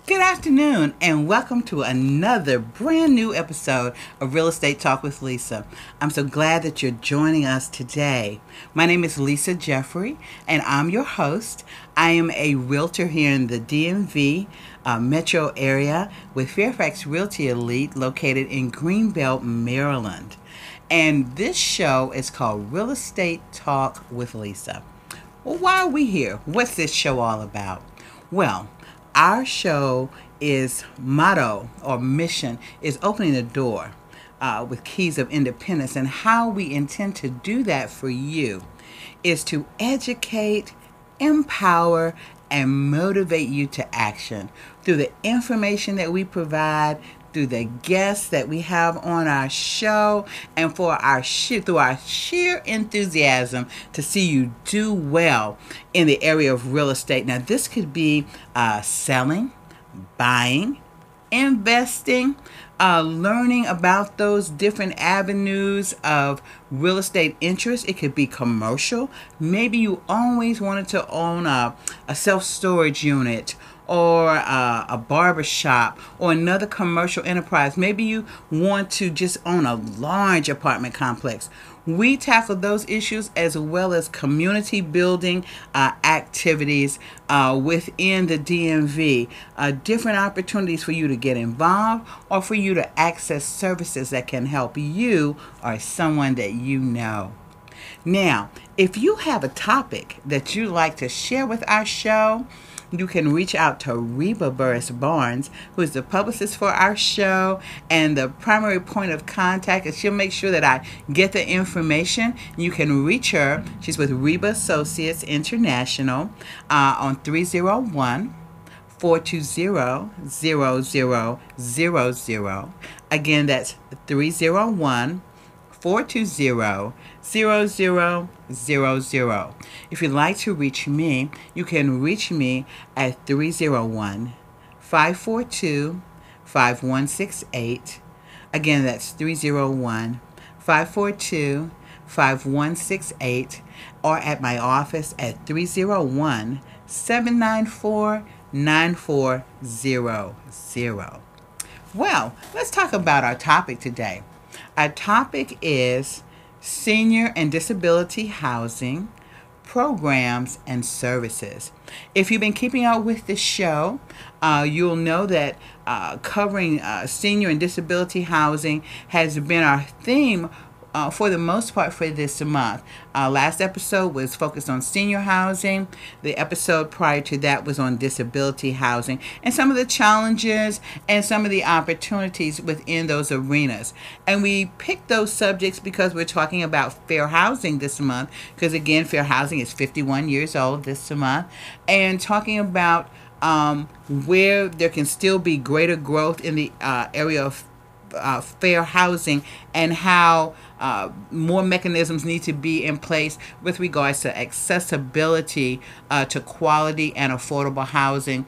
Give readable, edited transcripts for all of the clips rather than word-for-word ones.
Good afternoon, and welcome to another brand new episode of Real Estate Talk with Lisa. I'm so glad that you're joining us today. My name is Lisa Jeffrey, and I'm your host. I am a realtor here in the DMV metro area with Fairfax Realty Elite located in Greenbelt, Maryland. And this show is called Real Estate Talk with Lisa. Well, why are we here? What's this show all about? Well, our show is motto or mission is opening the door with keys of independence, and how we intend to do that for you is to educate, empower, and motivate you to action through the information that we provide, through the guests that we have on our show, and through our sheer enthusiasm to see you do well in the area of real estate. Now, this could be selling, buying, investing, learning about those different avenues of real estate interest. It could be commercial. Maybe you always wanted to own a self-storage unit, or a barber shop, or another commercial enterprise. Maybe you want to just own a large apartment complex. We tackle those issues as well as community building activities within the DMV. Different opportunities for you to get involved or for you to access services that can help you or someone that you know. Now, if you have a topic that you'd like to share with our show, you can reach out to Reba Burris-Barnes, who is the publicist for our show and the primary point of contact, and she'll make sure that I get the information. You can reach her. She's with Reba Associates International on 301-420-0000. Again, that's 301-420-0000. If you'd like to reach me, you can reach me at 301-542-5168. Again, that's 301-542-5168, or at my office at 301-794-9400. Well, let's talk about our topic today. Our topic is senior and disability housing programs and services. If you've been keeping up with the show, you'll know that covering senior and disability housing has been our theme for the most part for this month. Last episode was focused on senior housing. The episode prior to that was on disability housing and some of the challenges and some of the opportunities within those arenas. And we picked those subjects because we're talking about fair housing this month, because again, fair housing is 51 years old this month, and talking about where there can still be greater growth in the area of fair housing, and how more mechanisms need to be in place with regards to accessibility to quality and affordable housing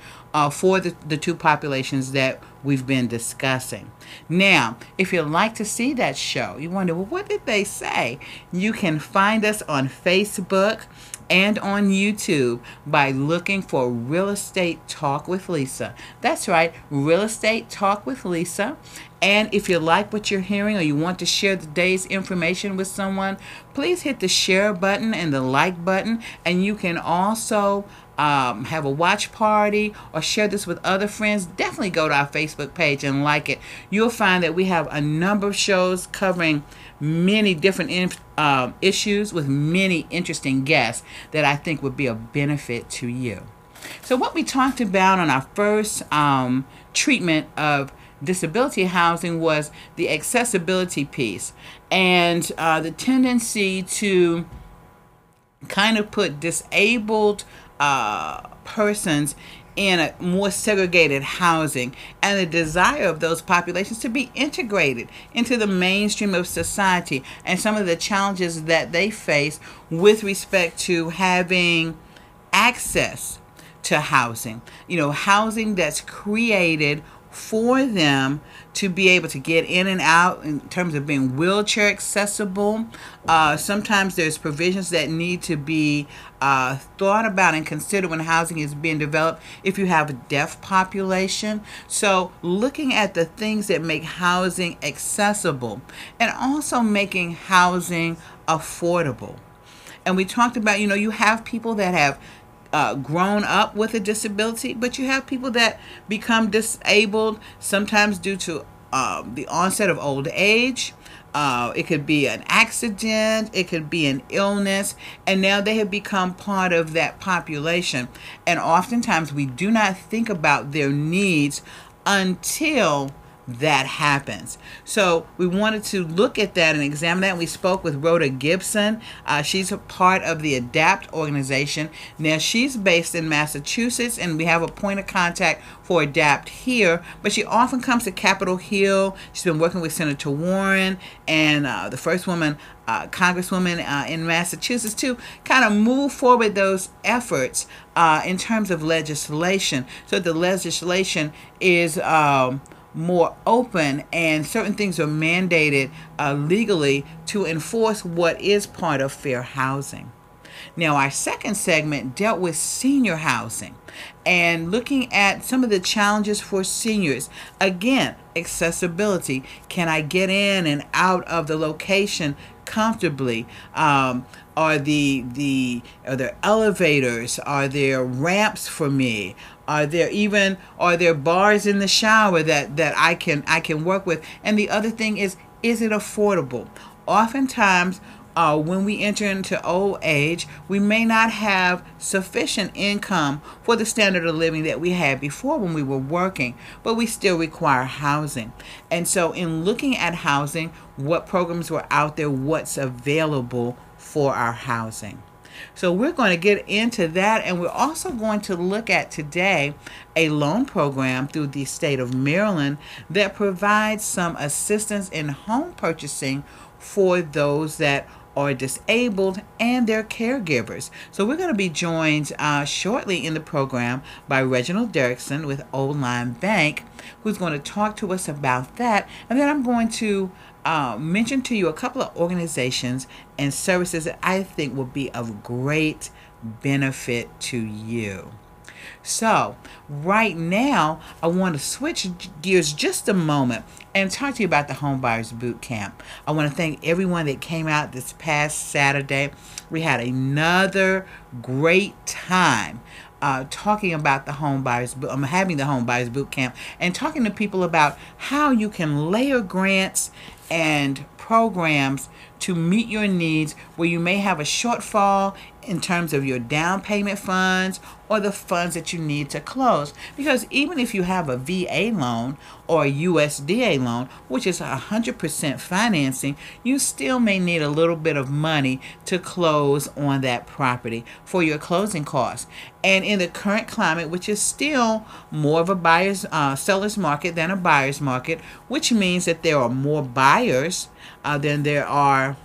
for the two populations that we've been discussing. Now, if you'd like to see that show, you wonder, well, what did they say? You can find us on Facebook and on YouTube by looking for Real Estate Talk with Lisa. That's right, Real Estate Talk with Lisa. And if you like what you're hearing or you want to share the day's information with someone, please hit the share button and the like button. And you can also have a watch party or share this with other friends. Definitely go to our Facebook page and like it. You'll find that we have a number of shows covering many different issues with many interesting guests that I think would be a benefit to you. So what we talked about on our first treatment of disability housing was the accessibility piece, and the tendency to kind of put disabled persons in a more segregated housing, and the desire of those populations to be integrated into the mainstream of society, and some of the challenges that they face with respect to having access to housing. You know, housing that's created for them to be able to get in and out in terms of being wheelchair accessible. Sometimes there's provisions that need to be thought about and considered when housing is being developed if you have a deaf population. So looking at the things that make housing accessible and also making housing affordable. And we talked about, you have people that have grown up with a disability, but you have people that become disabled sometimes due to the onset of old age. It could be an accident, it could be an illness, and now they have become part of that population. And oftentimes we do not think about their needs until that happens. So we wanted to look at that and examine that. We spoke with Rhoda Gibson. She's a part of the ADAPT organization. Now she's based in Massachusetts, and we have a point of contact for ADAPT here, but she often comes to Capitol Hill. She's been working with Senator Warren and the first woman Congresswoman in Massachusetts to kind of move forward those efforts in terms of legislation, so the legislation is more open and certain things are mandated legally to enforce what is part of fair housing. Now, our second segment dealt with senior housing and looking at some of the challenges for seniors. Again, accessibility. Can I get in and out of the location comfortably? Are there elevators? Are there ramps for me? Are there bars in the shower that I can work with? And the other thing is it affordable? Oftentimes, when we enter into old age, we may not have sufficient income for the standard of living that we had before when we were working, but we still require housing. And so in looking at housing, what programs were out there, what's available for our housing. So we're going to get into that, and we're also going to look at today a loan program through the state of Maryland that provides some assistance in home purchasing for those that are disabled and their caregivers. So we're going to be joined shortly in the program by Reginald Derrickson with Old Line Bank, who's going to talk to us about that. And then I'm going to mention to you a couple of organizations and services that I think will be of great benefit to you. So right now, I want to switch gears just a moment and talk to you about the Home Buyers Boot Camp. I want to thank everyone that came out this past Saturday. We had another great time talking about the having the Home Buyers Boot Camp and talking to people about how you can layer grants and programs to meet your needs where you may have a shortfall in terms of your down payment funds or the funds that you need to close. Because even if you have a VA loan or a USDA loan, which is 100% financing, you still may need a little bit of money to close on that property for your closing costs. And in the current climate, which is still more of a seller's market than a buyer's market, which means that there are more buyers than there are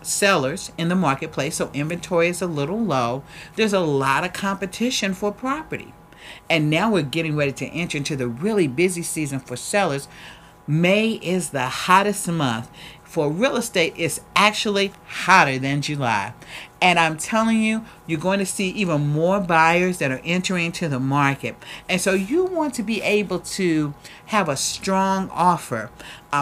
sellers in the marketplace, so inventory is a little low. There's a lot of competition for property. And now we're getting ready to enter into the really busy season for sellers. May is the hottest month. For real estate, it's actually hotter than July. And I'm telling you, you're going to see even more buyers that are entering into the market. And so you want to be able to have a strong offer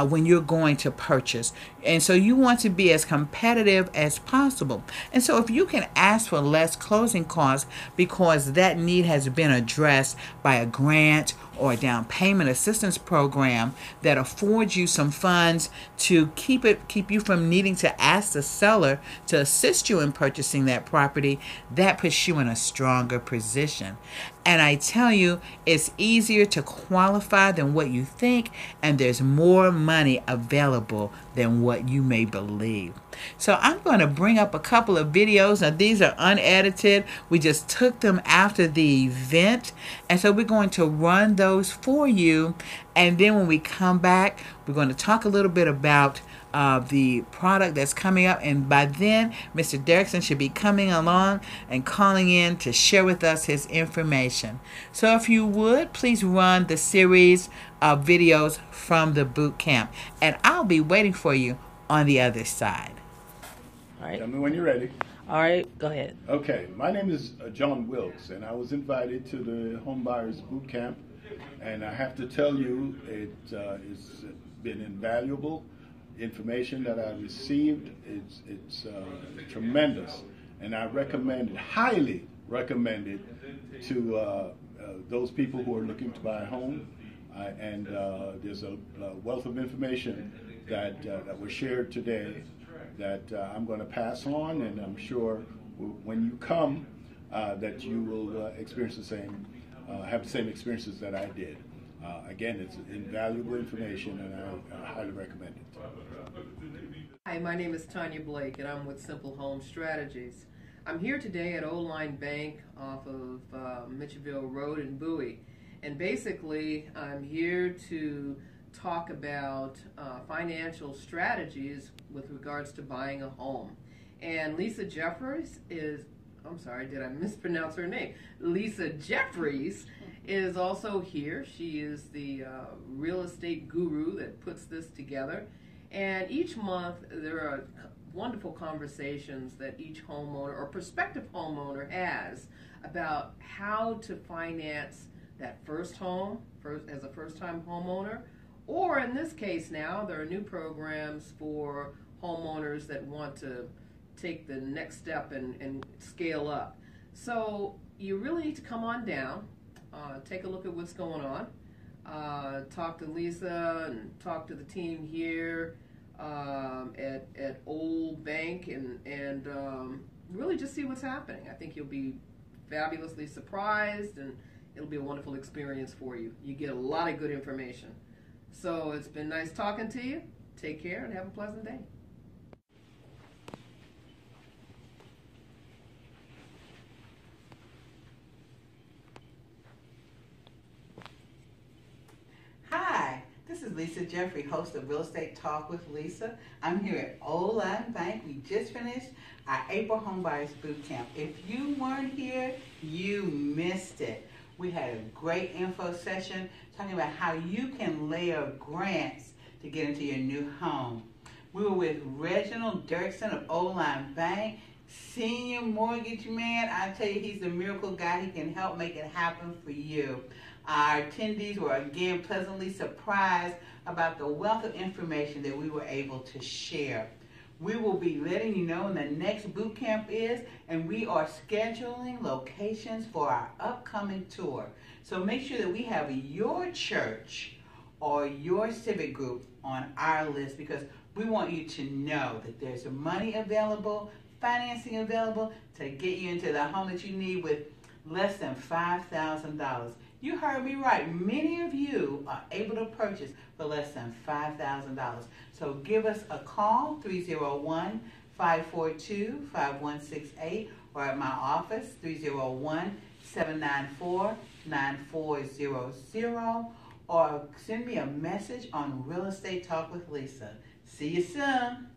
when you're going to purchase. And so you want to be as competitive as possible. And so if you can ask for less closing costs because that need has been addressed by a grant or a down payment assistance program that affords you some funds to keep you from needing to ask the seller to assist you in purchasing that property, that puts you in a stronger position. And I tell you, it's easier to qualify than what you think, and there's more money available than what you may believe. So I'm going to bring up a couple of videos. Now, these are unedited. We just took them after the event, and so we're going to run those for you. And then when we come back, we're going to talk a little bit about the product that's coming up, and by then Mr. Derrickson should be coming along and calling in to share with us his information. information. So if you would, please run the series of videos from the boot camp, and I'll be waiting for you on the other side. All right. Tell me when you're ready. All right, go ahead. Okay, my name is John Wilkes, and I was invited to the Home Buyers Boot Camp, and I have to tell you, it's been invaluable information that I received. It's tremendous, and I recommend it, highly recommend it to those people who are looking to buy a home. And there's a wealth of information that was shared today that I'm going to pass on, and I'm sure when you come that you will experience the same, have the same experiences that I did. Again, it's invaluable information, and I highly recommend it. Hi, my name is Tanya Blake, and I'm with Simple Home Strategies. I'm here today at Old Line Bank off of Mitchellville Road in Bowie, and basically I'm here to talk about financial strategies with regards to buying a home. And Lisa Jeffries is, I'm sorry, did I mispronounce her name? Lisa Jeffries is also here. She is the real estate guru that puts this together. And each month there are wonderful conversations that each homeowner or prospective homeowner has about how to finance that first home as a first-time homeowner. Or in this case now, there are new programs for homeowners that want to take the next step and scale up. So you really need to come on down, take a look at what's going on, talk to Lisa and talk to the team here at Old Bank, and really just see what's happening. I think you'll be fabulously surprised, and it'll be a wonderful experience for you. You get a lot of good information. So it's been nice talking to you. Take care and have a pleasant day. Hi, this is Lisa Jeffrey, host of Real Estate Talk with Lisa. I'm here at Old Line Bank. We just finished our April Home Buyers Boot Camp. If you weren't here, you missed it. We had a great info session talking about how you can layer grants to get into your new home. We were with Reginald Derrickson of Old Line Bank, senior mortgage man. I tell you, he's the miracle guy. He can help make it happen for you. Our attendees were again pleasantly surprised about the wealth of information that we were able to share. We will be letting you know when the next boot camp is, and we are scheduling locations for our upcoming tour. So make sure that we have your church or your civic group on our list, because we want you to know that there's money available, financing available to get you into the home that you need with less than $5,000. You heard me right. Many of you are able to purchase for less than $5,000. So give us a call, 301-542-5168, or at my office, 301-794-9400, or send me a message on Real Estate Talk with Lisa. See you soon.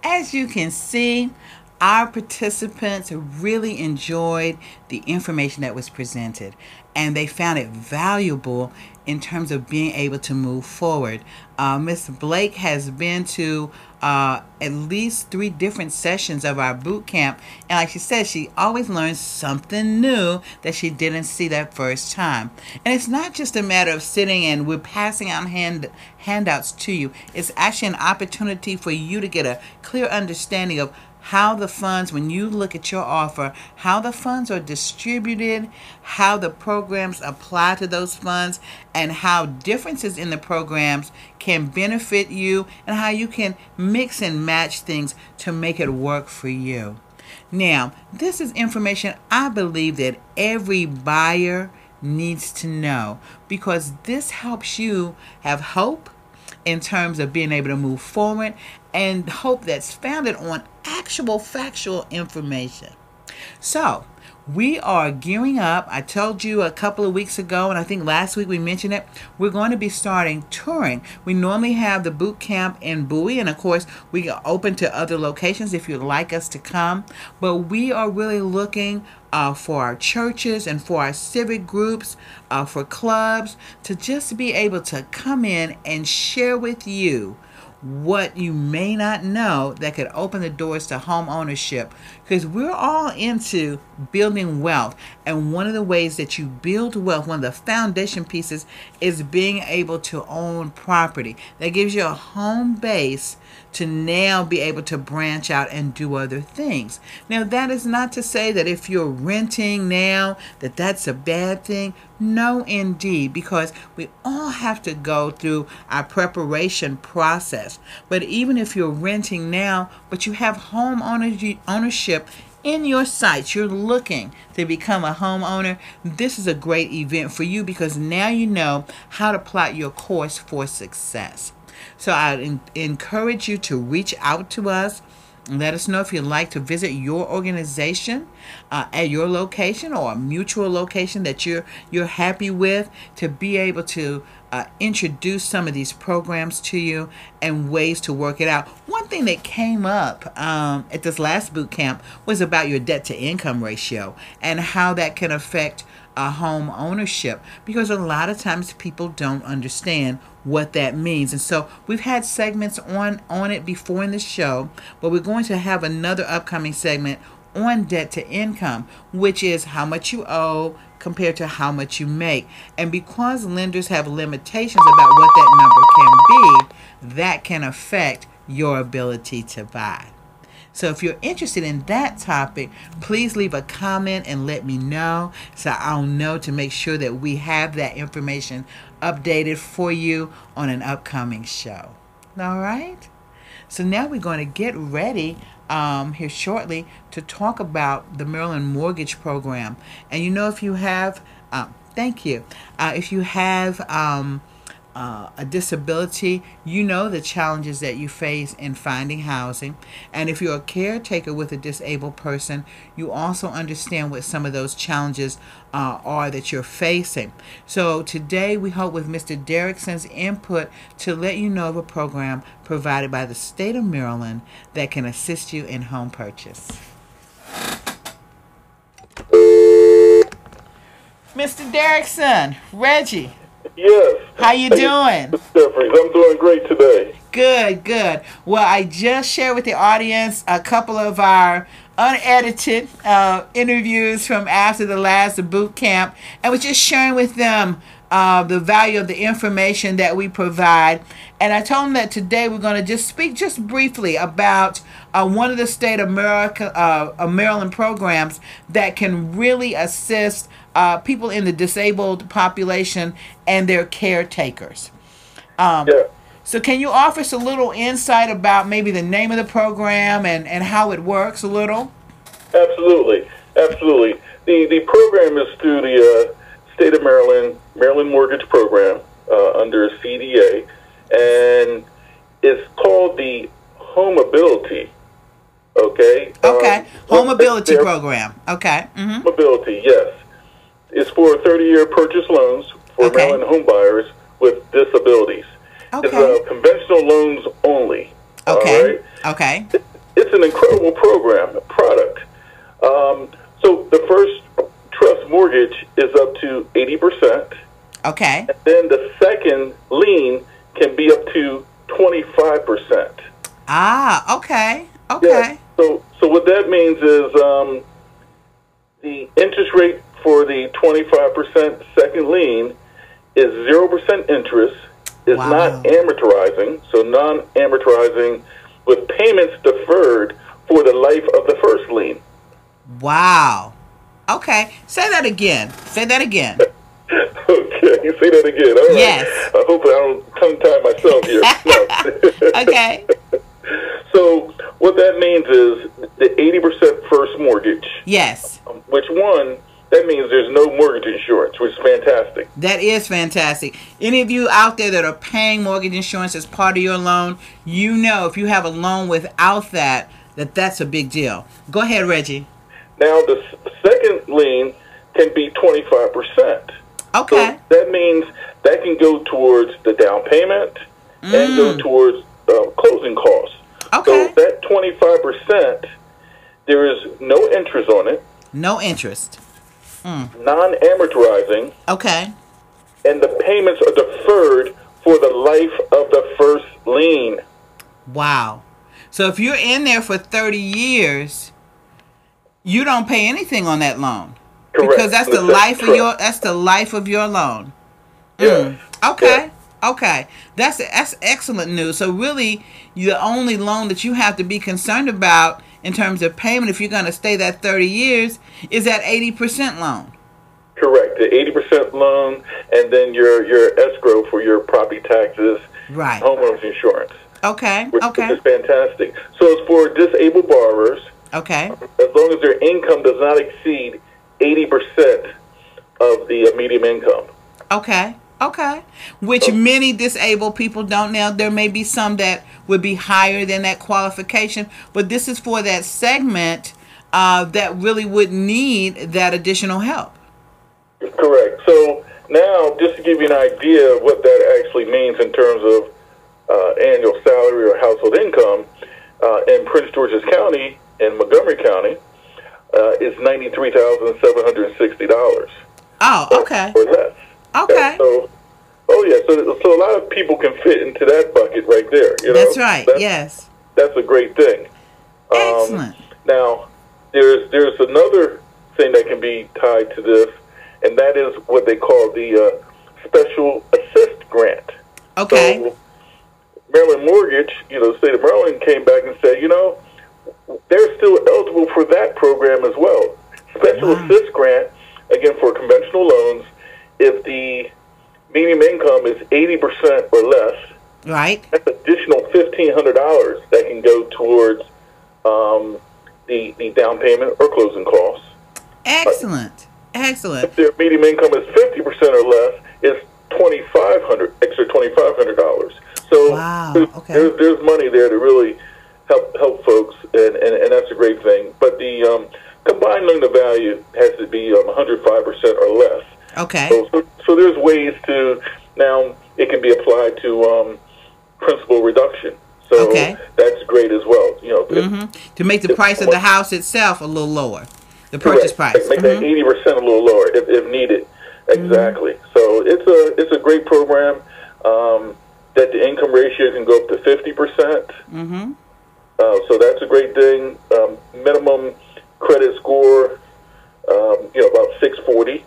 As you can see, our participants really enjoyed the information that was presented, and they found it valuable in terms of being able to move forward. Ms. Blake has been to at least 3 different sessions of our boot camp, and like she said, she always learns something new that she didn't see that first time. And it's not just a matter of sitting and we're passing out handouts to you. It's actually an opportunity for you to get a clear understanding of how the funds, when you look at your offer, how the funds are distributed, how the programs apply to those funds, and how differences in the programs can benefit you, and how you can mix and match things to make it work for you. Now, this is information I believe that every buyer needs to know, because this helps you have hope in terms of being able to move forward, and hope that's founded on actual factual information. So, We are gearing up. I told you a couple of weeks ago, and I think last week we mentioned it. We're going to be starting touring. We normally have the boot camp in Bowie, and of course, we are open to other locations if you'd like us to come. But we are really looking for our churches and for our civic groups, for clubs, to just be able to come in and share with you what you may not know that could open the doors to home ownership, because we're all into building wealth, and one of the ways that you build wealth, one of the foundation pieces, is being able to own property. That gives you a home base to now be able to branch out and do other things. Now, that is not to say that if you're renting now that that's a bad thing. No, indeed, because we all have to go through our preparation process. But even if you're renting now, but you have home ownership in your sights, you're looking to become a homeowner, this is a great event for you, because now you know how to plot your course for success. So I encourage you to reach out to us. Let us know if you'd like to visit your organization at your location, or a mutual location that you're happy with, to be able to introduce some of these programs to you and ways to work it out. One thing that came up at this last boot camp was about your debt to income ratio and how that can affect home ownership, because a lot of times people don't understand what that means. And so we've had segments on it before in the show, but we're going to have another upcoming segment on debt to income, which is how much you owe compared to how much you make. And because lenders have limitations about what that number can be, that can affect your ability to buy. So if you're interested in that topic, please leave a comment and let me know, so I'll know to make sure that we have that information updated for you on an upcoming show. All right? So now we're going to get ready here shortly to talk about the Maryland Mortgage Program. And you know, if you have, thank you, if you have a disability, you know the challenges that you face in finding housing. And if you're a caretaker with a disabled person, you also understand what some of those challenges are that you're facing. So today we hope with Mr. Derrickson's input to let you know of a program provided by the state of Maryland that can assist you in home purchase. Mr. Derrickson, Reggie. Yes. How you doing? Jeffries, I'm doing great today. Good, good. Well, I just shared with the audience a couple of our unedited interviews from after the last boot camp, and was just sharing with them the value of the information that we provide. And I told them that today we're going to just speak just briefly about one of the state of Maryland programs that can really assist people in the disabled population and their caretakers. So can you offer us a little insight about maybe the name of the program and how it works a little? Absolutely. Absolutely. The program is through the state of Maryland Mortgage Program under CDA, and it's called the Home Ability. Okay. Okay. Home Ability Program. Okay. Mm-hmm. Home Ability, yes. It's for 30-year purchase loans for Maryland home buyers with disabilities. Okay. It's conventional loans only. Okay. All right? Okay. It's an incredible program, product. So the first trust mortgage is up to 80%. Okay. And then the second lien can be up to 25%. Ah, okay. Okay. Yeah. So what that means is the interest rate for the 25% second lien is 0% interest, is not amortizing, so non-amortizing, with payments deferred for the life of the first lien. Wow. Okay. Say that again. Say that again. Okay, say that again. All right. Yes. I hope I don't tongue-tie myself here. No. Okay. So what that means is the 80% first mortgage. Yes. Which one? That means there's no mortgage insurance, which is fantastic. That is fantastic. Any of you out there that are paying mortgage insurance as part of your loan, you know if you have a loan without that, that's a big deal. Go ahead, Reggie. Now the second lien can be 25%. Okay. So that means that can go towards the down payment and go towards closing costs. Okay. So that 25%, there is no interest on it. No interest. Non-amortizing. Okay. And the payments are deferred for the life of the first lien. Wow. So if you're in there for 30 years, you don't pay anything on that loan. Correct. Because that's the life of your loan. Yes. Okay. Yes. Okay. That's excellent news. So really, the only loan that you have to be concerned about in terms of payment, if you're going to stay that 30 years, is that 80% loan. Correct. The 80% loan, and then your escrow for your property taxes, right, homeowners insurance. Okay. Which Okay. is fantastic. So it's for disabled borrowers. Okay. As long as their income does not exceed 80% of the median income. Okay. Okay. Which many disabled people don't now. There may be some that would be higher than that qualification, but this is for that segment that really would need that additional help. Correct. So now, just to give you an idea of what that actually means in terms of annual salary or household income, in Prince George's County and Montgomery County, is $93,760. Oh, okay. Or less. Okay. So, so a lot of people can fit into that bucket right there. You know? That's right. Yes. That's a great thing. Excellent. Now, there's another thing that can be tied to this, and that is what they call the Special Assist Grant. Okay. So, Maryland Mortgage, the state of Maryland came back and said, they're still eligible for that program as well. Special Assist Grant, again, for conventional loans, if the median income is 80% or less, right, that's additional $1,500 that can go towards the down payment or closing costs. Excellent. Excellent. If their median income is 50% or less, it's extra $2,500. So there's money there to really help folks, and that's a great thing. But the combined loan to value has to be 105% or less. Okay. So there's ways to, now it can be applied to principal reduction. So that's great as well. To make the price of the house itself a little lower, the purchase price. Make that 80% a little lower if needed. Exactly. So it's a great program. That the income ratio can go up to 50%. So that's a great thing. Minimum credit score, about 640.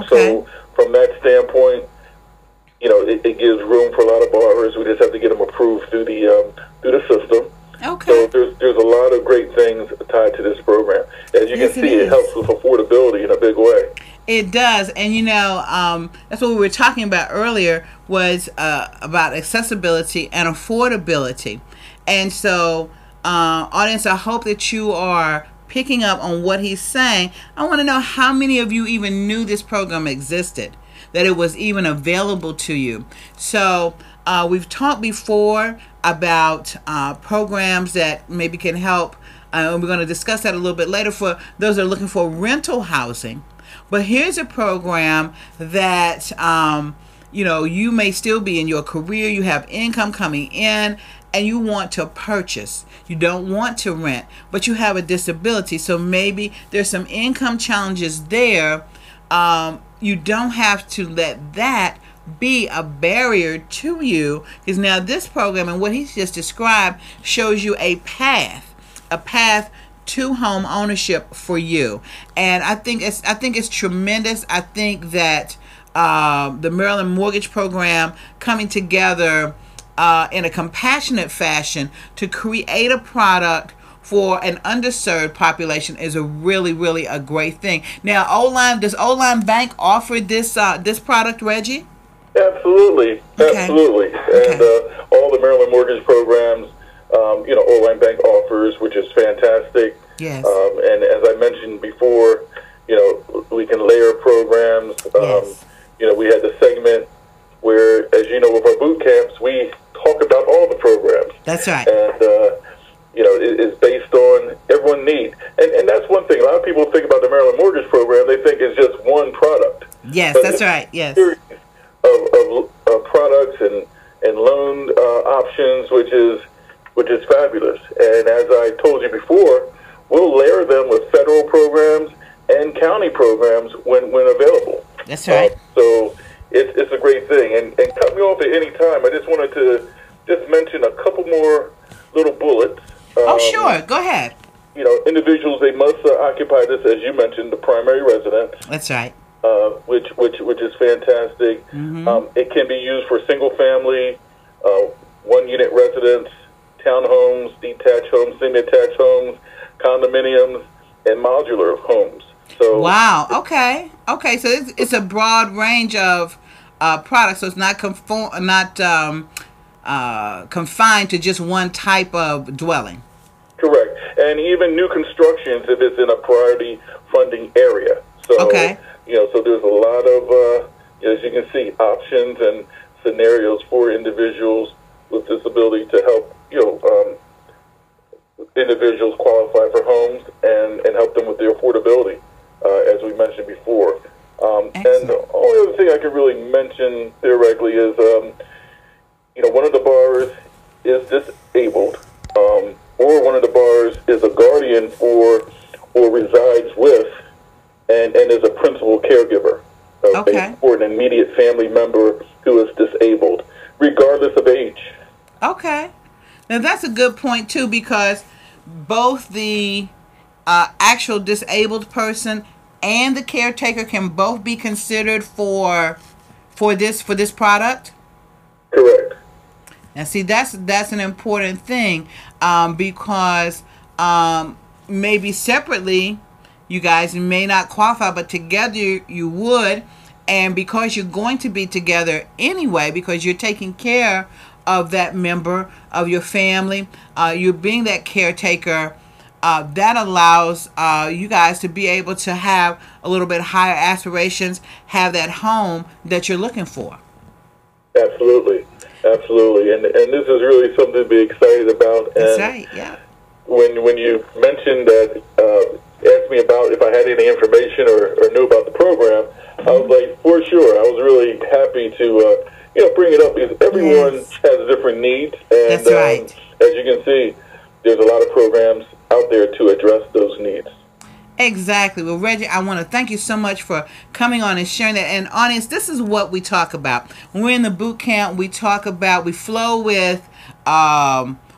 So from that standpoint, it gives room for a lot of borrowers. We just have to get them approved through the system. Okay. So there's a lot of great things tied to this program. As you can see, it helps with affordability in a big way. It does. And, that's what we were talking about earlier was about accessibility and affordability. And so, audience, I hope that you are picking up on what he's saying. I want to know how many of you even knew this program existed, that it was even available to you. So we've talked before about programs that maybe can help, and we're going to discuss that a little bit later for those that are looking for rental housing. But here's a program that, you may still be in your career, you have income coming in, and you want to purchase. You don't want to rent, but you have a disability. So maybe there's some income challenges there. You don't have to let that be a barrier to you, because now this program and what he's just described shows you a path to home ownership for you. And I think it's tremendous. I think that the Maryland Mortgage Program coming together in a compassionate fashion to create a product for an underserved population is a really a great thing. Now, does Oline Bank offer this product, Reggie? Absolutely. And all the Maryland mortgage programs, Oline Bank offers, which is fantastic. Yes. And as I mentioned before, we can layer programs. Yes. We had the segment where, as you know, with our boot camps, we talk about all the programs. That's right. And, it's based on everyone need. And that's one thing. A lot of people Yes, But that's it's right. Yes. a series of products and loan options, which is fabulous. And as I told you before, we'll layer them with federal programs and county programs when available. That's right. So it's a great thing. And cut me off at any time. I just wanted to just mention a couple more little bullets. Oh, sure. Go ahead. You know, individuals, they must occupy this, as you mentioned, the primary residence. That's right. Which is fantastic. It can be used for single family, one unit residence, townhomes, detached homes, semi-attached homes, condominiums, and modular homes. So wow. Okay. So it's a broad range of products. So it's not confined to just one type of dwelling. Correct. And even new constructions if it's in a priority funding area. So, okay. You know, so there's a lot of, as you can see, options and scenarios for individuals with disability to help, individuals qualify for homes and help them with their affordability, as we mentioned before. And the only other thing I could really mention theoretically is, one of the borrowers is disabled, or one of the borrowers is a guardian for or resides with and is a principal caregiver for an immediate family member who is disabled, regardless of age. Okay. Now that's a good point too, because both the actual disabled person and the caretaker can both be considered for this product. Correct. Now see, that's an important thing, because maybe separately you guys may not qualify, but together you would. And because you're going to be together anyway, because you're taking care of that member of your family, you're being that caretaker, that allows you guys to be able to have a little bit higher aspirations, have that home that you're looking for. Absolutely. And this is really something to be excited about. That's and right, yeah. When you mentioned that, asked me about if I had any information or knew about the program, I was like, for sure. I was really happy to bring it up because everyone has different needs. And that's right. As you can see, there's a lot of programs out there to address those needs. Exactly. Well, Reggie, I want to thank you so much for coming on and sharing that. And audience, this is what we talk about. When we're in the boot camp, we flow with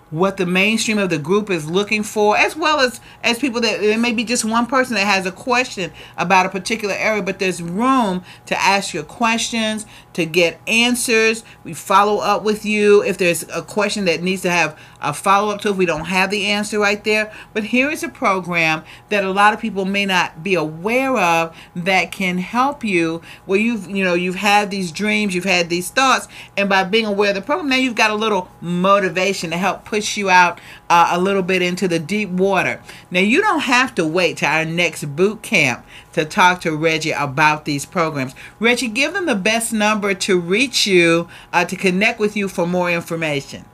what the mainstream of the group is looking for, as well as people that there may be just one person that has a question about a particular area, but there's room to ask your questions, to get answers. We follow up with you if there's a question that needs to have a follow-up to if we don't have the answer right there. But here is a program that a lot of people may not be aware of that can help you, where you've had these dreams, you've had these thoughts, and by being aware of the program, now you've got a little motivation to help push you out a little bit into the deep water. Now, you don't have to wait to our next boot camp to talk to Reggie about these programs. Reggie, give them the best number to reach you, to connect with you for more information.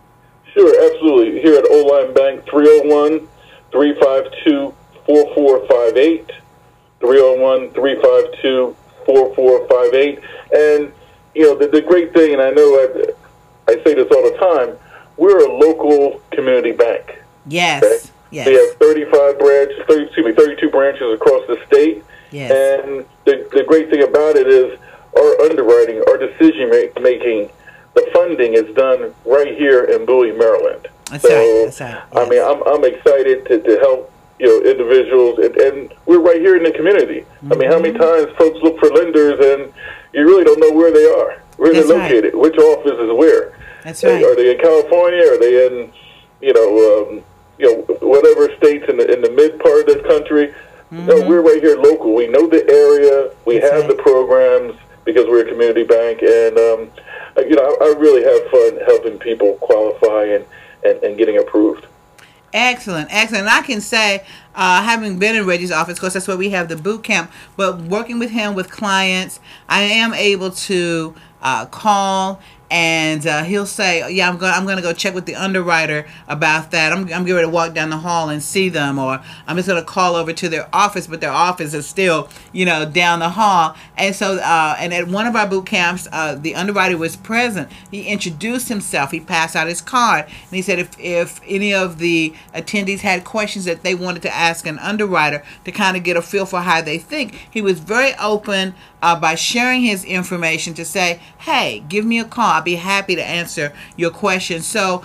Sure, absolutely. Here at O-Line Bank, 301-352-4458, 301-352-4458. And, the great thing, and I know I say this all the time, we're a local community bank. Yes. Okay? Yes. We have 32 branches across the state. Yes. And the great thing about it is our underwriting, our decision making, the funding is done right here in Bowie, Maryland. That's right. Yes. I mean, I'm excited to help individuals, and we're right here in the community. I mean, how many times folks look for lenders and you really don't know where they are, where they're located, which office is where. That's right. Are they in California? Are they in whatever states in the mid part of this country? No, we're right here local. We know the area. We have the programs because we're a community bank, and I really have fun helping people qualify and getting approved. Excellent. I can say, having been in Reggie's office, of course, that's where we have the boot camp, but working with him with clients, I am able to call and he'll say, "Yeah, I'm gonna go check with the underwriter about that. I'm getting ready to walk down the hall and see them, or I'm just gonna call over to their office, but their office is still, down the hall." And so, and at one of our boot camps, the underwriter was present. He introduced himself. He passed out his card, and he said if any of the attendees had questions that they wanted to ask an underwriter to kind of get a feel for how they think, he was very open by sharing his information to say, "Hey, give me a call. I'll be happy to answer your questions." So,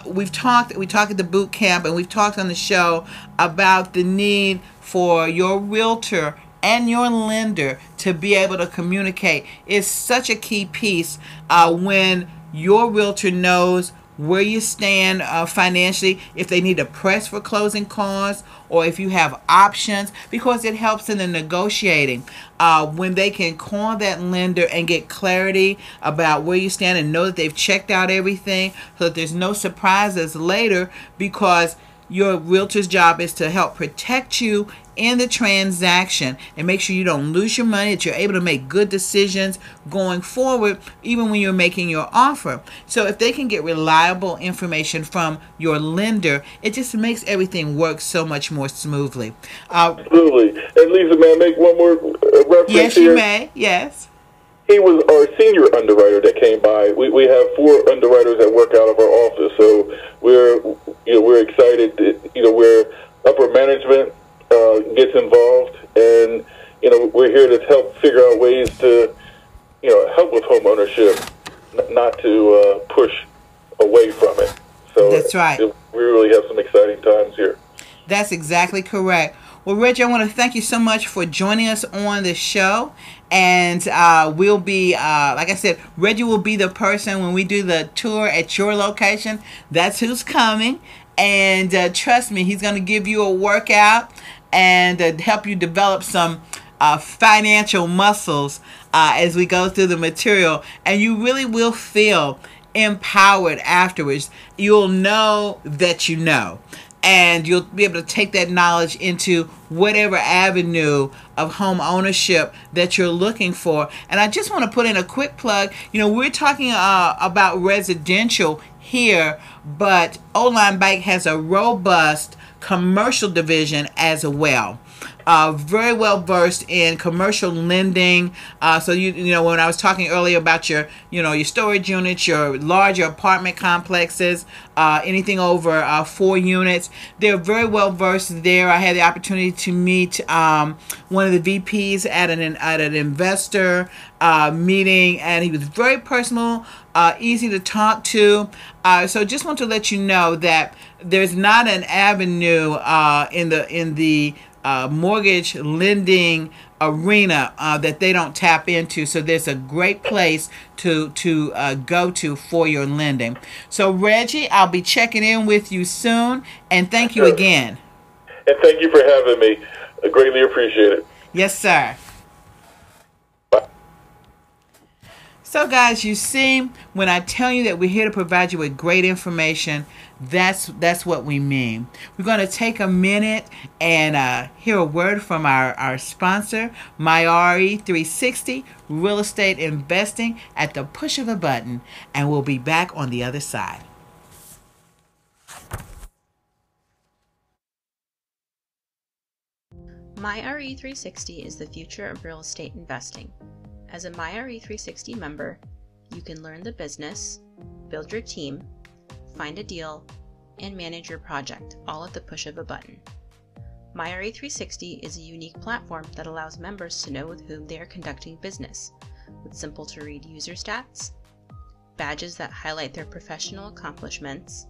we talked at the boot camp, and we've talked on the show about the need for your realtor and your lender to be able to communicate. Is such a key piece when your realtor knows where you stand financially, if they need to press for closing costs, or if you have options, because it helps in the negotiating. When they can call that lender and get clarity about where you stand and know that they've checked out everything, so that there's no surprises later, because your realtor's job is to help protect you in the transaction and make sure you don't lose your money, that you're able to make good decisions going forward, even when you're making your offer. So if they can get reliable information from your lender, it just makes everything work so much more smoothly. Absolutely. And Lisa, may I make one more reference here? Yes, you may. Yes. He was our senior underwriter that came by. We have 4 underwriters that work out of our office, so we're excited that, where upper management gets involved, and we're here to help figure out ways to help with home ownership, not to push away from it. So that's right. We really have some exciting times here. That's exactly correct. Well, Reggie, I want to thank you so much for joining us on the show. And we'll be, like I said, Reggie will be the person when we do the tour at your location. That's who's coming. And trust me, he's going to give you a workout and help you develop some financial muscles as we go through the material. And you really will feel empowered afterwards. You'll know that you know. And you'll be able to take that knowledge into whatever avenue of home ownership that you're looking for. And I just want to put in a quick plug. We're talking about residential here, but O-Line Bank has a robust commercial division as well. Very well versed in commercial lending. So when I was talking earlier about your storage units, your larger apartment complexes, anything over 4 units, they're very well versed there. I had the opportunity to meet one of the VPs at an investor meeting, and he was very personal, easy to talk to. So just want to let you know that there's not an avenue in the mortgage lending arena that they don't tap into. So there's a great place to go to for your lending. So Reggie, I'll be checking in with you soon, and thank you again. And thank you for having me. I greatly appreciate it. Yes, sir. Bye. So guys, you see, when I tell you that we're here to provide you with great information, that's what we mean. We're going to take a minute and hear a word from our sponsor, MyRE 360 Real Estate Investing, at the push of a button, and we'll be back on the other side. MyRE 360 is the future of real estate investing. As a MyRE 360 member, you can learn the business, build your team, find a deal, and manage your project, all at the push of a button. MyRE 360 is a unique platform that allows members to know with whom they are conducting business, with simple-to-read user stats, badges that highlight their professional accomplishments,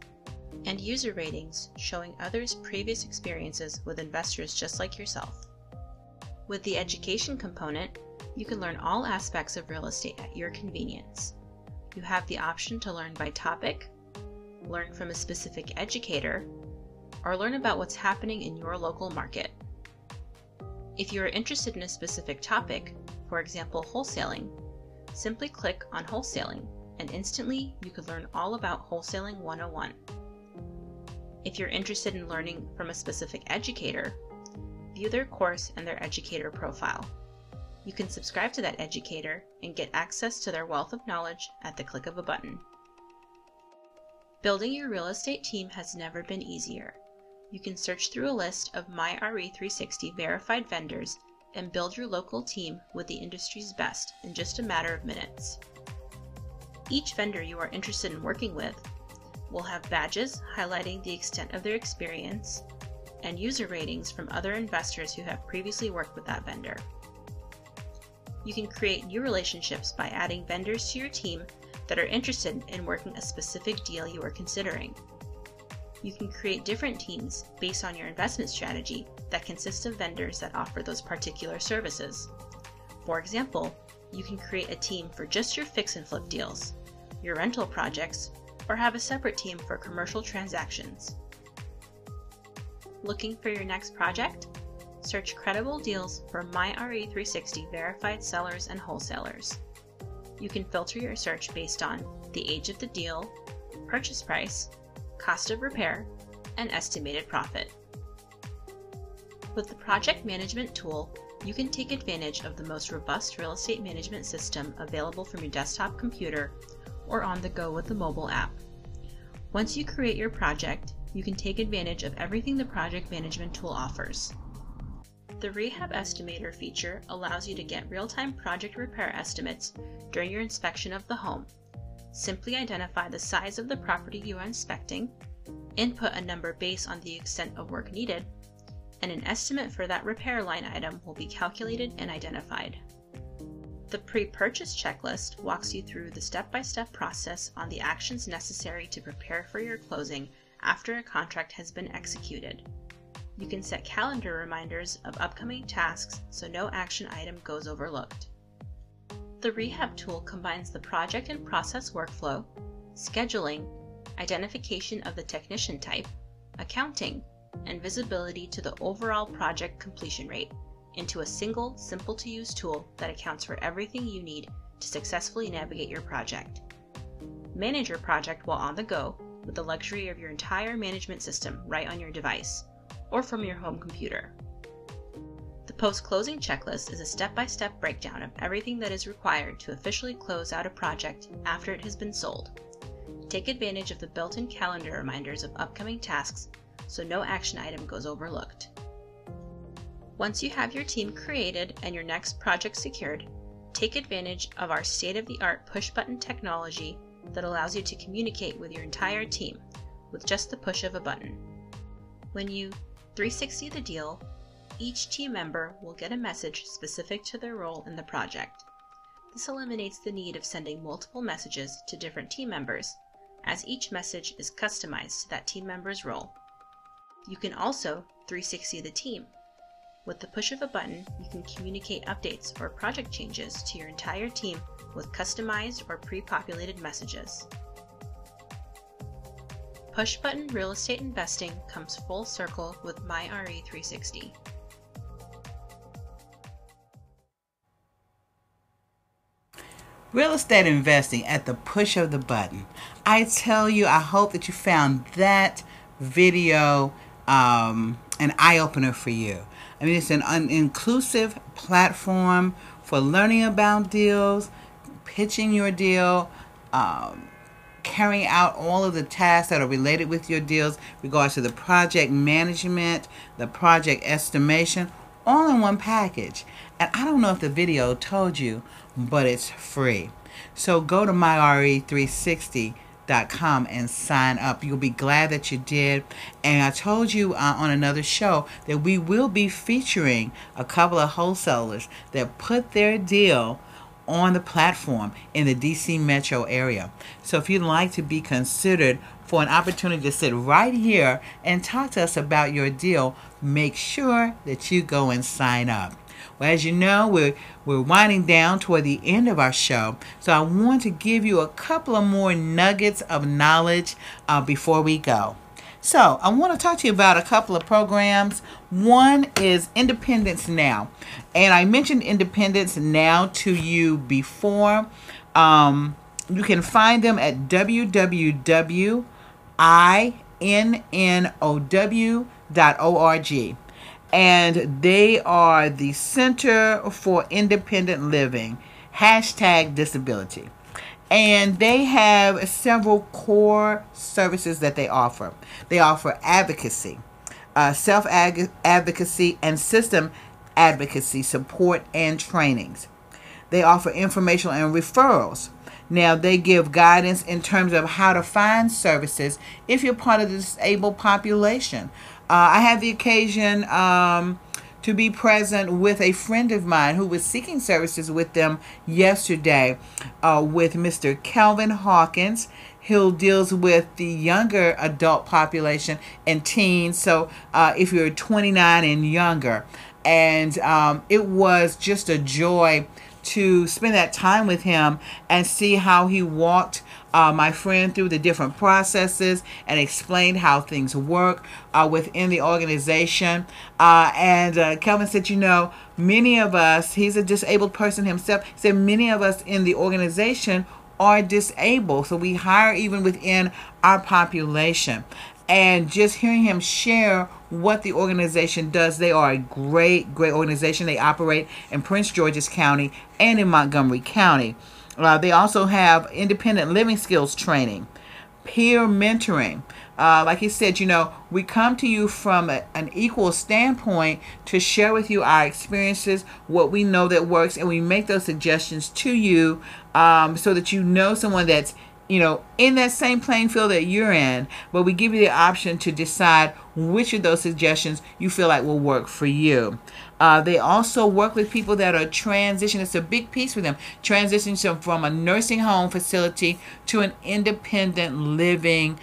and user ratings showing others' previous experiences with investors just like yourself. With the education component, you can learn all aspects of real estate at your convenience. You have the option to learn by topic, learn from a specific educator, or learn about what's happening in your local market. If you are interested in a specific topic, for example wholesaling, simply click on Wholesaling, and instantly you could learn all about Wholesaling 101. If you're interested in learning from a specific educator, view their course and their educator profile. You can subscribe to that educator and get access to their wealth of knowledge at the click of a button. Building your real estate team has never been easier. You can search through a list of MyRE360 verified vendors and build your local team with the industry's best in just a matter of minutes. Each vendor you are interested in working with will have badges highlighting the extent of their experience and user ratings from other investors who have previously worked with that vendor. You can create new relationships by adding vendors to your team that are interested in working a specific deal you are considering. You can create different teams based on your investment strategy that consist of vendors that offer those particular services. For example, you can create a team for just your fix and flip deals, your rental projects, or have a separate team for commercial transactions. Looking for your next project? Search credible deals for MyRE360 verified sellers and wholesalers. You can filter your search based on the age of the deal, purchase price, cost of repair, and estimated profit. With the project management tool, you can take advantage of the most robust real estate management system available from your desktop computer or on the go with the mobile app. Once you create your project, you can take advantage of everything the project management tool offers. The Rehab Estimator feature allows you to get real-time project repair estimates during your inspection of the home. Simply identify the size of the property you are inspecting, input a number based on the extent of work needed, and an estimate for that repair line item will be calculated and identified. The pre-purchase checklist walks you through the step-by-step process on the actions necessary to prepare for your closing after a contract has been executed. You can set calendar reminders of upcoming tasks so no action item goes overlooked. The Rehab tool combines the project and process workflow, scheduling, identification of the technician type, accounting, and visibility to the overall project completion rate into a single, simple-to-use tool that accounts for everything you need to successfully navigate your project. Manage your project while on the go with the luxury of your entire management system right on your device or from your home computer. The post-closing checklist is a step-by-step breakdown of everything that is required to officially close out a project after it has been sold. Take advantage of the built-in calendar reminders of upcoming tasks so no action item goes overlooked. Once you have your team created and your next project secured, take advantage of our state-of-the-art push-button technology that allows you to communicate with your entire team with just the push of a button. When you 360 the deal, each team member will get a message specific to their role in the project. This eliminates the need of sending multiple messages to different team members, as each message is customized to that team member's role. You can also 360 the team. With the push of a button, you can communicate updates or project changes to your entire team with customized or pre-populated messages. Push-button real estate investing comes full circle with MyRE360. Real estate investing at the push of the button. I tell you, I hope that you found that video an eye-opener for you. I mean, it's an inclusive platform for learning about deals, pitching your deal, carrying out all of the tasks that are related with your deals, regards to the project management, the project estimation, all in one package. And I don't know if the video told you, but it's free. So go to myre360.com and sign up. You'll be glad that you did. And I told you on another show that we will be featuring a couple of wholesalers that put their deal on the platform in the DC metro area. So if you'd like to be considered for an opportunity to sit right here and talk to us about your deal, make sure that you go and sign up. Well, as you know, we're winding down toward the end of our show, so I want to give you a couple of more nuggets of knowledge before we go. So I want to talk to you about a couple of programs. One is Independence Now. And I mentioned Independence Now to you before. You can find them at www.innow.org. and they are the Center for Independent Living, #disability. And they have several core services that they offer. They offer advocacy, self-advocacy, and system advocacy support and trainings. They offer informational and referrals. Now, they give guidance in terms of how to find services if you're part of the disabled population. I had the occasion to be present with a friend of mine who was seeking services with them yesterday with Mr. Calvin Hawkins. He deals with the younger adult population and teens, so if you're 29 and younger. And it was just a joy to spend that time with him and see how he walked my friend through the different processes and explained how things work within the organization. And Kelvin said, many of us, he's a disabled person himself, he said many of us in the organization are disabled. So we hire even within our population. And just hearing him share what the organization does, they are a great organization. They operate in Prince George's County and in Montgomery County. They also have independent living skills training, peer mentoring. Like he said, we come to you from an equal standpoint to share with you our experiences, what we know that works, and we make those suggestions to you so that you know someone that's in that same playing field that you're in, but we give you the option to decide which of those suggestions you feel like will work for you. They also work with people that are transitioning. It's a big piece for them. Transitioning from a nursing home facility to an independent living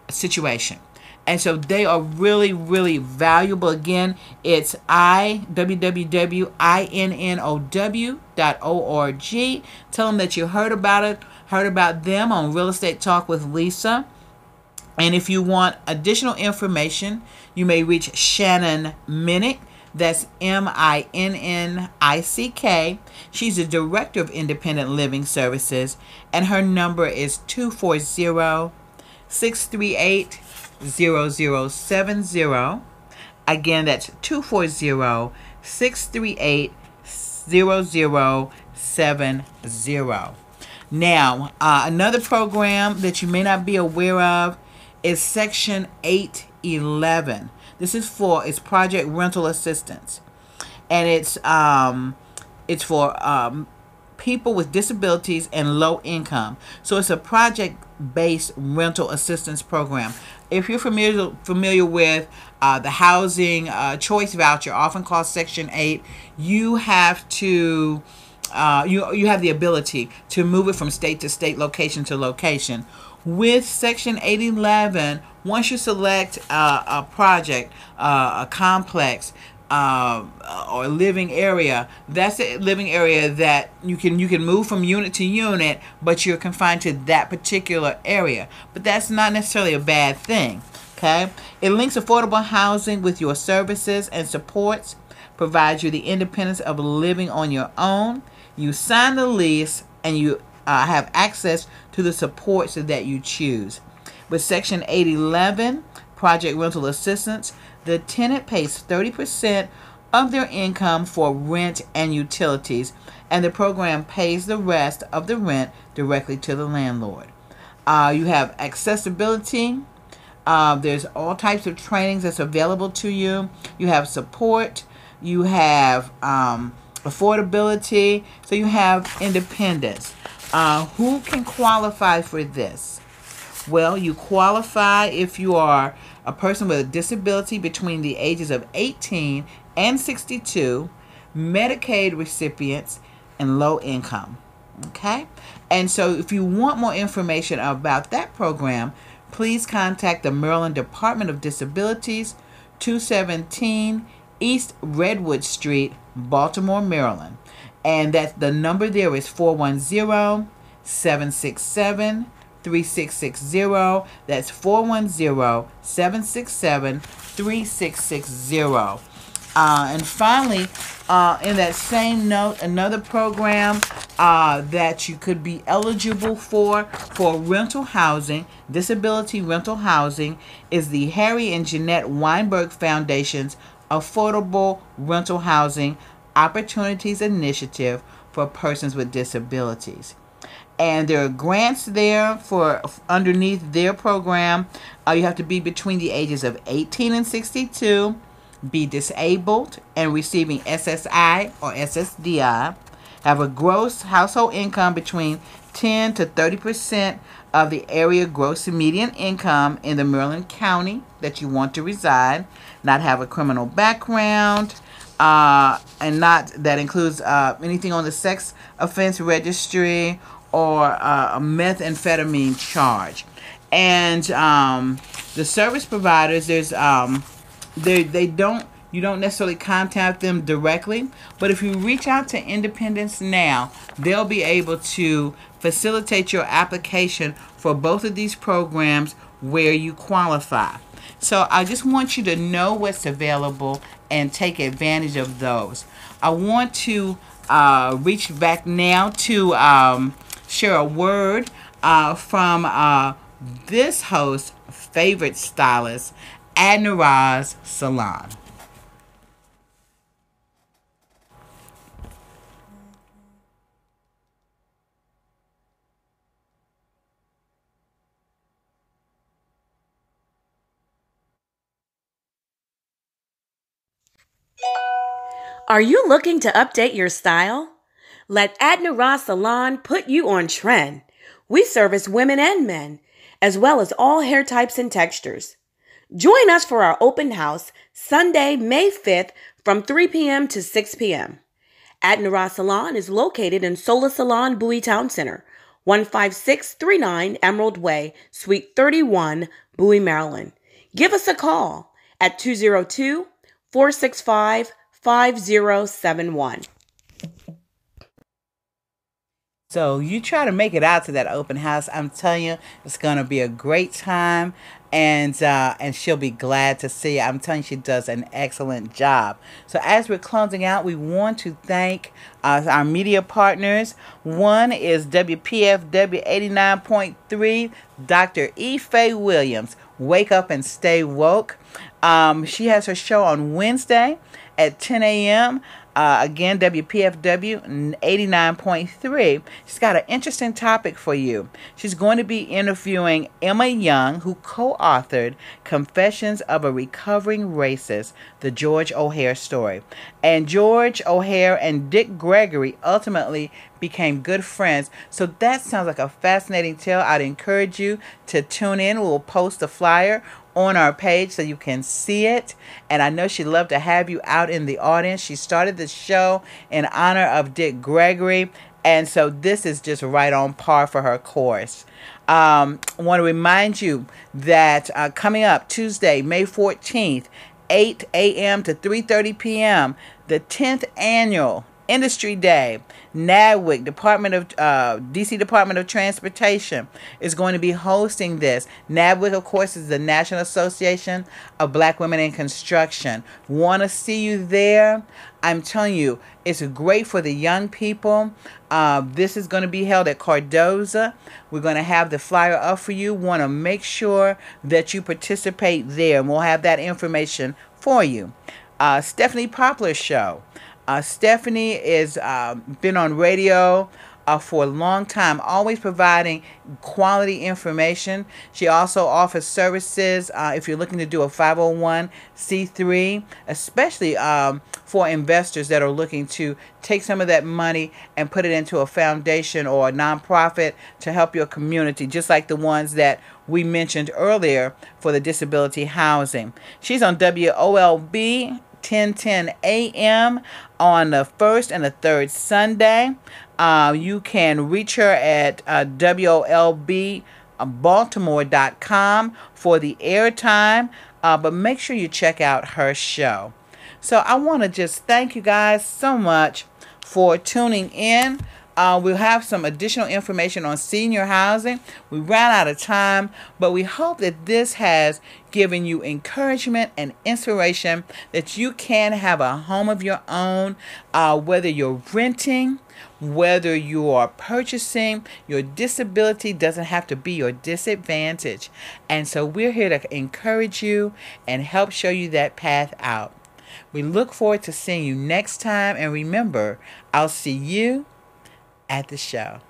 situation. And so they are really, really valuable. Again, it's www.innow.org. Tell them that you heard about them on Real Estate Talk with Lisa. And if you want additional information, you may reach Shannon Minnick. That's Minnick. She's the Director of Independent Living Services, and her number is 240-638-0070. Again, that's 240-638-0070. Now, another program that you may not be aware of is Section 811. This is it's project rental assistance, and it's for people with disabilities and low income. So it's a project-based rental assistance program. If you're familiar with the housing choice voucher, often called Section 8, you have to you have the ability to move it from state to state, location to location. With Section 811, once you select a project, a complex, or living area, that's a living area that you can move from unit to unit, but you're confined to that particular area. But that's not necessarily a bad thing. Okay, it links affordable housing with your services and supports, provides you the independence of living on your own. You sign the lease, and you have access to the supports that you choose. With Section 811, project rental assistance, the tenant pays 30% of their income for rent and utilities, and the program pays the rest of the rent directly to the landlord. You have accessibility. There's all types of trainings that's available to you. You have support. You have affordability. So you have independence. Who can qualify for this? Well, you qualify if you are a person with a disability between the ages of 18 and 62, Medicaid recipients, and low income. Okay? And so if you want more information about that program, please contact the Maryland Department of Disabilities, 217 East Redwood Street, Baltimore, Maryland. And that the number there is 410-767-3660. That's 410-767-3660. And finally, in that same note, another program that you could be eligible for rental housing, disability rental housing, is the Harry and Jeanette Weinberg Foundation's Affordable Rental Housing Opportunities Initiative for Persons with Disabilities. And there are grants there for underneath their program. You have to be between the ages of 18 and 62, be disabled and receiving SSI or SSDI, have a gross household income between 10 to 30% of the area gross median income in the Maryland county that you want to reside, not have a criminal background, and not that includes anything on the sex offense registry or a methamphetamine charge. And the service providers, there's you don't necessarily contact them directly, but if you reach out to Independence Now, they'll be able to facilitate your application for both of these programs where you qualify. So I just want you to know what's available and take advantage of those. I want to reach back now to share a word from this host's favorite stylist, Adnaraz Salon. Are you looking to update your style? Let Adnaraz Salon put you on trend. We service women and men, as well as all hair types and textures. Join us for our open house Sunday, May 5th from 3 p.m. to 6 p.m. Adnaraz Salon is located in Sola Salon, Bowie Town Center, 15639 Emerald Way, Suite 31, Bowie, Maryland. Give us a call at 202-465-5071. So you try to make it out to that open house. I'm telling you, it's going to be a great time, and she'll be glad to see you. I'm telling you, she does an excellent job. So as we're closing out, we want to thank our media partners. One is WPFW 89.3, Dr. E. Faye Williams. Wake up and stay woke. She has her show on Wednesday at 10 a.m. Again, WPFW 89.3. She's got an interesting topic for you. She's going to be interviewing Emma Young, who co-authored Confessions of a Recovering Racist, the George O'Hare story. And George O'Hare and Dick Gregory ultimately became good friends. So that sounds like a fascinating tale. I'd encourage you to tune in. We'll post a flyer on our page so you can see it, and I know she'd love to have you out in the audience. She started the show in honor of Dick Gregory, and so this is just right on par for her course. I want to remind you that coming up Tuesday, May 14th, 8 a.m. to 3:30 p.m., the 10th annual Industry Day, NADWIC, DC Department of Transportation, is going to be hosting this. NADWIC, of course, is the National Association of Black Women in Construction. Want to see you there? I'm telling you, it's great for the young people. This is going to be held at Cardoza. We're going to have the flyer up for you. Want to make sure that you participate there, and we'll have that information for you. Stephanie Poplar's show. Stephanie is been on radio for a long time, always providing quality information. She also offers services if you're looking to do a 501c3, especially for investors that are looking to take some of that money and put it into a foundation or a nonprofit to help your community, just like the ones that we mentioned earlier for the disability housing. She's on WOLB 10:10 a.m. on the first and the third Sunday. You can reach her at WOLBbaltimore.com for the airtime, but make sure you check out her show. So I want to just thank you guys so much for tuning in. We'll have some additional information on senior housing. We ran out of time, but we hope that this has given you encouragement and inspiration that you can have a home of your own, whether you're renting, whether you are purchasing. Your disability doesn't have to be your disadvantage. And so we're here to encourage you and help show you that path out. We look forward to seeing you next time. And remember, I'll see you at the show.